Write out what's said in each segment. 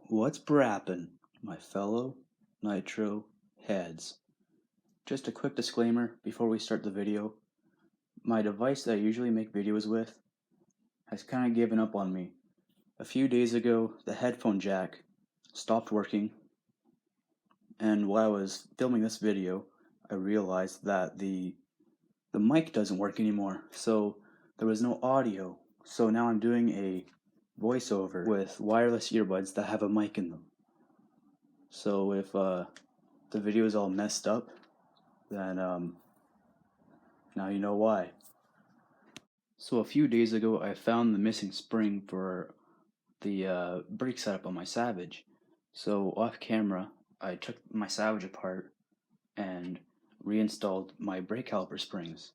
What's brappin', my fellow Nitro heads? Just a quick disclaimer before we start the video. My device that I usually make videos with has kind of given up on me. A few days ago, the headphone jack stopped working, and while I was filming this video, I realized that the mic doesn't work anymore, so there was no audio. So now I'm doing a voiceover with wireless earbuds that have a mic in them. So if the video is all messed up, then now you know why. So a few days ago, I found the missing spring for the brake setup on my Savage. So off camera, I took my Savage apart and reinstalled my brake caliper springs.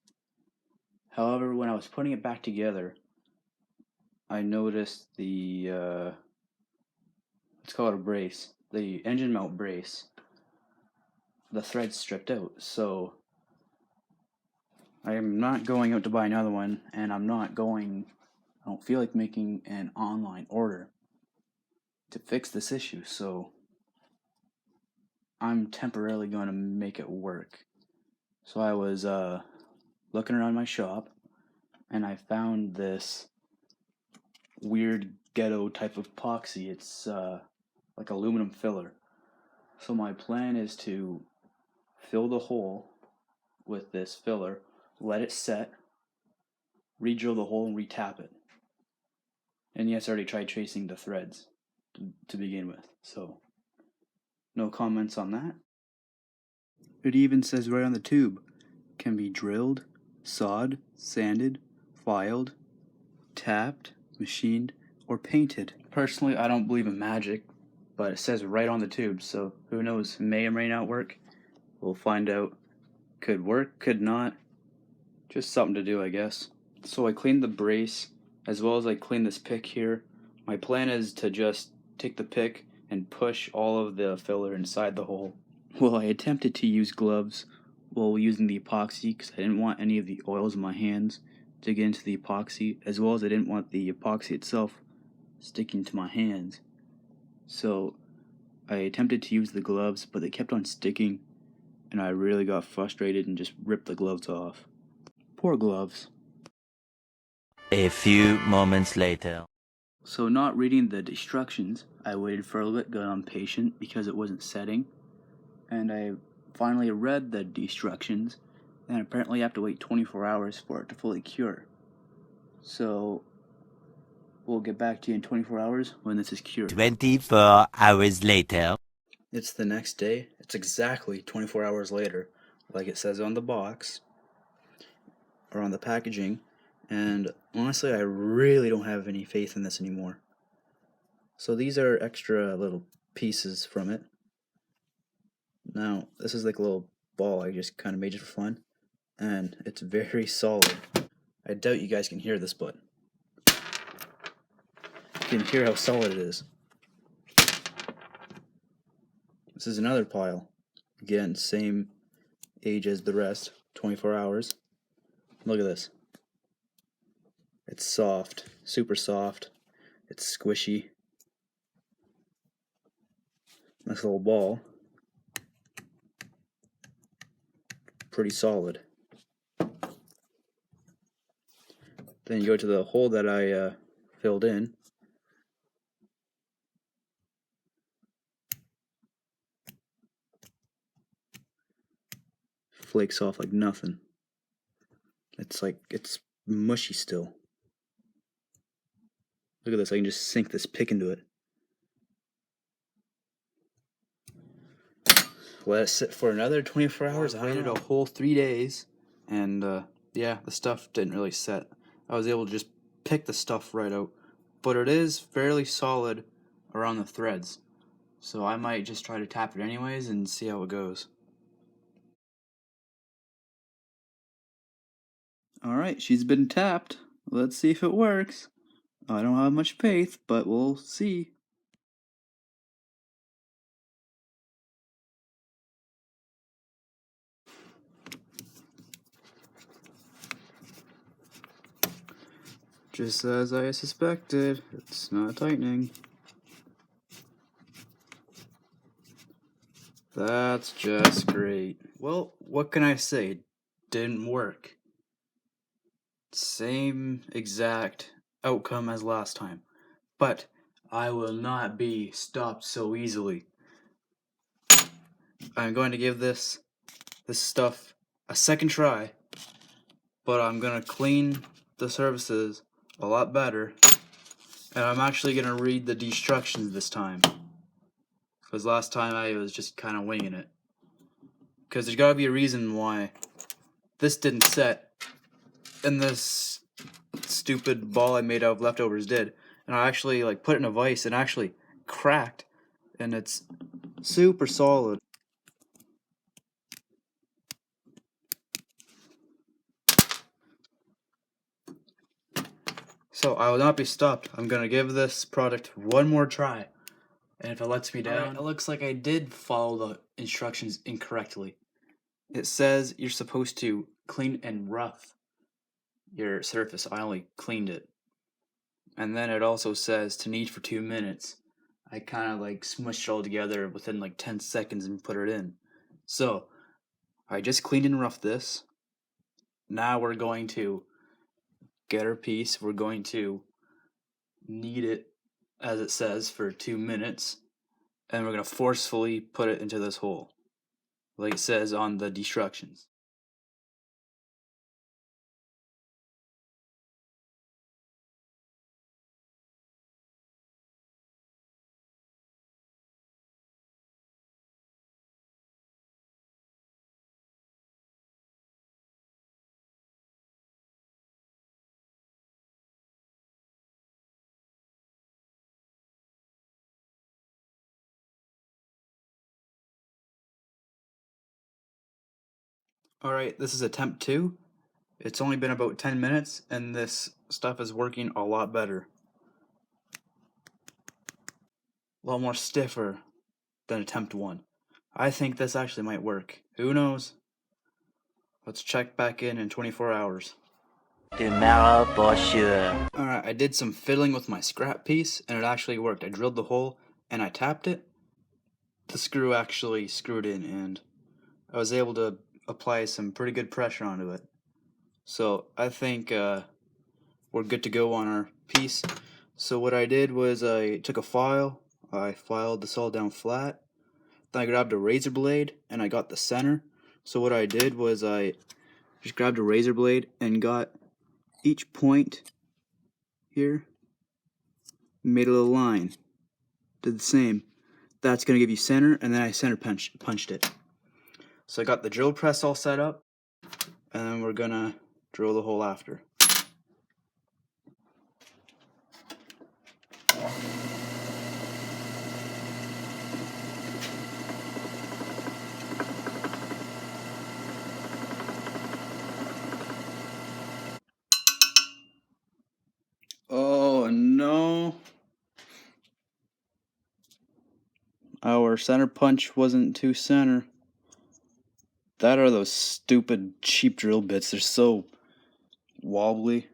However, when I was putting it back together, I noticed the let's call it a brace, the engine mount brace, the threads stripped out. So I am not going out to buy another one, and I don't feel like making an online order to fix this issue, so I'm temporarily going to make it work. So I was looking around my shop, and I found this weird ghetto type of epoxy. It's like aluminum filler. So my plan is to fill the hole with this filler, let it set, re-drill the hole, and re-tap it. And yes, I already tried tracing the threads to begin with, so no comments on that. It even says right on the tube, can be drilled, sawed, sanded, filed, tapped, machined, or painted. Personally, I don't believe in magic, but it says right on the tube, so who knows, may or may not work. We'll find out. Could work, could not. Just something to do, I guess. So I cleaned the brace, as well as I cleaned this pick here. My plan is to just take the pick and push all of the filler inside the hole. Well, I attempted to use gloves while using the epoxy because I didn't want any of the oils in my hands to get into the epoxy, as well as I didn't want the epoxy itself sticking to my hands. So I attempted to use the gloves, but they kept on sticking, and I really got frustrated and just ripped the gloves off. Poor gloves. A few moments later. So not reading the instructions, I waited for a little bit, got impatient because it wasn't setting, and I finally read the instructions, and apparently I have to wait 24 hours for it to fully cure. So we'll get back to you in 24 hours when this is cured. 24 hours later. It's the next day. It's exactly 24 hours later, like it says on the box or on the packaging. And honestly, I really don't have any faith in this anymore. So these are extra little pieces from it. Now, this is like a little ball I just kind of made it for fun. And it's very solid. I doubt you guys can hear this, but you can hear how solid it is. This is another pile. Again, same age as the rest, 24 hours. Look at this. It's soft, super soft. It's squishy. Nice little ball. Pretty solid. Then you go to the hole that I filled in. Flakes off like nothing. It's mushy still. Look at this, I can just sink this pick into it. Let it sit for another 24 hours. I waited a whole 3 days, and yeah, the stuff didn't really set. I was able to just pick the stuff right out, but it is fairly solid around the threads. So I might just try to tap it anyways and see how it goes. Alright, she's been tapped. Let's see if it works. I don't have much faith, but we'll see. Just as I suspected, it's not tightening. That's just great. Well, what can I say? Didn't work. Same exact outcome as last time. But I will not be stopped so easily. I'm going to give this stuff a second try, but I'm going to clean the surfaces a lot better, and I'm actually going to read the instructions this time, because last time I was just kind of winging it. Because there's got to be a reason why this didn't set, and this stupid ball I made out of leftovers did. And I actually put it in a vise and actually cracked, and it's super solid. So I will not be stopped. I'm gonna give this product one more try, and if it lets me down, it looks like I did follow the instructions incorrectly. It says you're supposed to clean and rough your surface. I only cleaned it. And then it also says to knead for 2 minutes. I kind of smushed it all together within 10 seconds and put it in. So I just cleaned and roughed this. Now we're going to get our piece. We're going to knead it as it says for 2 minutes. And we're going to forcefully put it into this hole, like it says on the instructions. Alright, this is attempt 2. It's only been about 10 minutes, and this stuff is working a lot better. A lot more stiffer than attempt 1. I think this actually might work. Who knows? Let's check back in 24 hours. Tomorrow for sure. Alright, I did some fiddling with my scrap piece, and it actually worked. I drilled the hole, and I tapped it. The screw actually screwed in, and I was able to apply some pretty good pressure onto it. So I think we're good to go on our piece. So what I did was I took a file, I filed this all down flat, then I grabbed a razor blade and I got the center. So what I did was I just grabbed a razor blade and got each point here, made a little line, did the same. That's going to give you center, and then I center punched it. So I got the drill press all set up, and then we're going to drill the hole after. Oh no. Our center punch wasn't too center. That are those stupid cheap drill bits. They're so wobbly.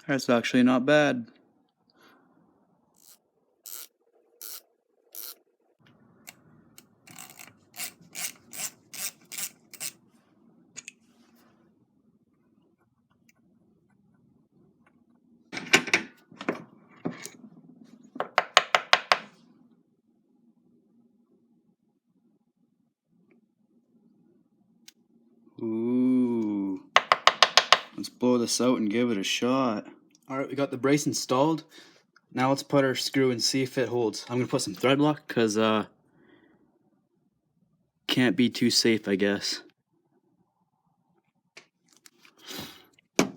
That's actually not bad. Ooh. Let's blow this out and give it a shot. Alright, we got the brace installed. Now let's put our screw and see if it holds. I'm gonna put some thread lock because can't be too safe, I guess. I'm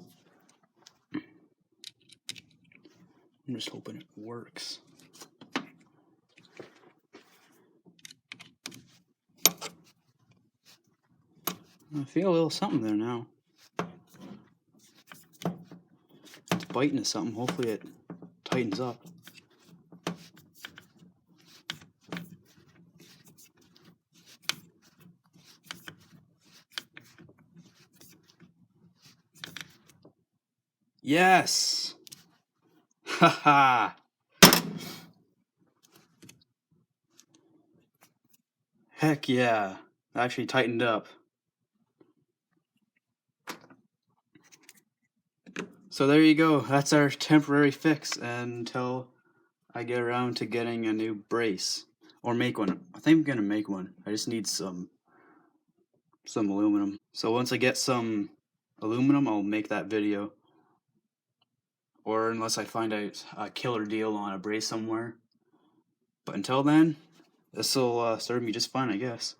just hoping it works. I feel a little something there now. It's biting at something. Hopefully it tightens up. Yes! Haha! Heck yeah. Actually tightened up. So there you go. That's our temporary fix until I get around to getting a new brace. Or make one. I think I'm gonna make one. I just need some aluminum. So once I get some aluminum, I'll make that video. Or unless I find a killer deal on a brace somewhere. But until then, this'll serve me just fine, I guess.